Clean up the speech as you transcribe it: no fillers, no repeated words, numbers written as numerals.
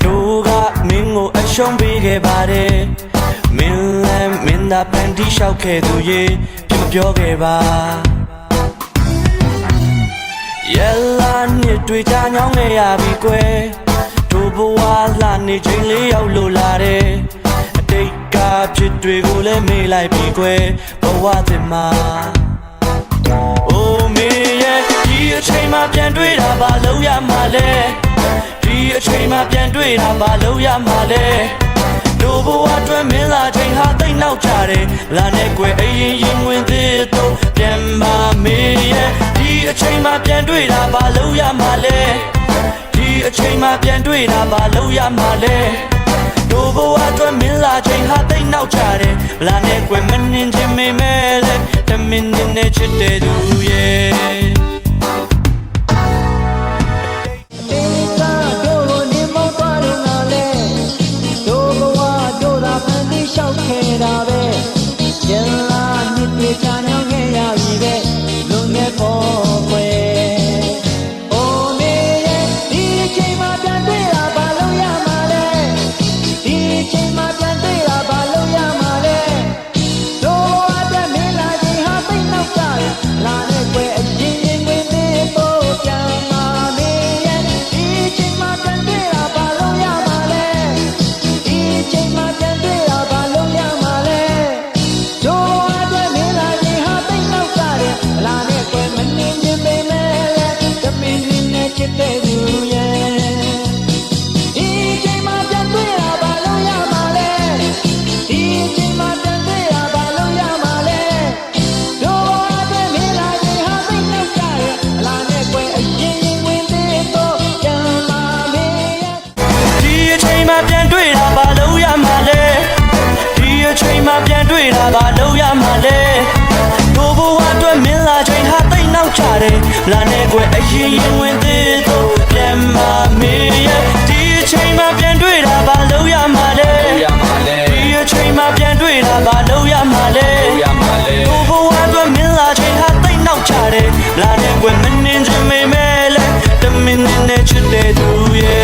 တို့ကမင်းကိုအရှုံးပေးခဲ့ပါတယ်မင်းလည်းမင်းသာပန်တီးလျှောက်ခဲ့သူရေပြမပြောခဲ့ပါရဲလာနှစ်တွေ့ချညောင်းခဲ့ရပြီကွယ်တို့ဘဝလှနေချိန်လေးရောက်လို့လာတယ်အတိတ်ကဖြစ်တွေကိုလည်းမေးလိုက်ပြီကွယ်ဘဝသစ်မှာအိုးမေရဲ့ဒီအချိန်မှပြန်တွေ့တာဘာလို့ရမှာလဲဒီအချိန်မှပြန်တွေ့တာဘာလို့ရမှာလဲတို့ဘဝအတွက်မင်းလာချိန်ဟာသိနောက်ကြတယ်လာနဲ့ကွယ်အရင်ရင်ဝင်သေးတော့ပြန်ပါမေရဲ့ဒီအချိန်မှပြန်တွေ့တာဘာလို့ရမှာလဲဒီအချိန်မှပြန်တွေ့တာဘာလို့ရမှာလဲတို့ဘဝအတွက်မင်းလာချိန်ဟာသိနောက်ကြတယ်လာနဲ့ကွယ်မနှင်းချင်းမေမဲလဲတမင်းနဲ့ချစ်တဲ့သူရဲ့ရှောက်ခဲ့တာပဲကျန်လာနှစ်တွေချာညောင်းခဲ့ရပြီပဲလွန်ခဲ့ပေါ်ခွဲအိုးမေရဲ့ဒီအချိန်မှပြန်တွေ့တာဘာလို့ရမှာလဲဒီအချိန်မှပြန်တွေ့တာဘာလို့ရမှာလဲတို့အတွက်မင်းလာချိန်ဟာသိနောက်ကြတယ်လာနဲ့ကွယ်အရင်ရင်ဝင်သေးဖို့ပြန်มาမေရဲ့ဒီအချိန်မှပြန်တွေ့တာဘာလို့ရမှာလဲဒီအချိန်မှပြန်တွေ့တာလာနဲ့ကွယ်မနေခြင်းပေမဲ့တမင်းနဲ့ချစ်တဲ့သူရဲ့ဒီချိန်မှပြန်တွေ့တာဘာလို့ရမှာလဲဒီချိန်မှပြန်တွေ့တာဘာလို့ရမှာလဲတို့အတွက်မင်းလာခြင်းဟာသိနောက်ကြတယ်လာနဲ့ကွယ်အရင်ရင်ဝင်သေးတော့ပြန်มาမေရဲ့ဒီအချိန်မှပြန်တွေ့တာဘာလို့ရမှာလဲဒီအချိန်မှပြန်တွေ့တာဘာလို့ရမှာလဲတို့ဘဝအတွက်မင်းလာချိန်ဟာသိနောက်ကြတယ်လာနဲ့ကွယ်အရင်ရင်ဝင်သေးတော့ပြန်มาမေရဲ့ဒီအချိန်မှပြန်တွေ့တာဘာလို့ရမှာလဲဒီအချိန်မှပြန်တွေ့တာဘာလို့ရမှာလဲတို့ဘဝအတွက်မင်းလာချိန်ဟာသိနောက်ကြတယ်လာနဲ့ကွယ်မနှင်းချင်းမေမဲလဲတမင်းနဲ့ချစ်တဲ့သူရဲ့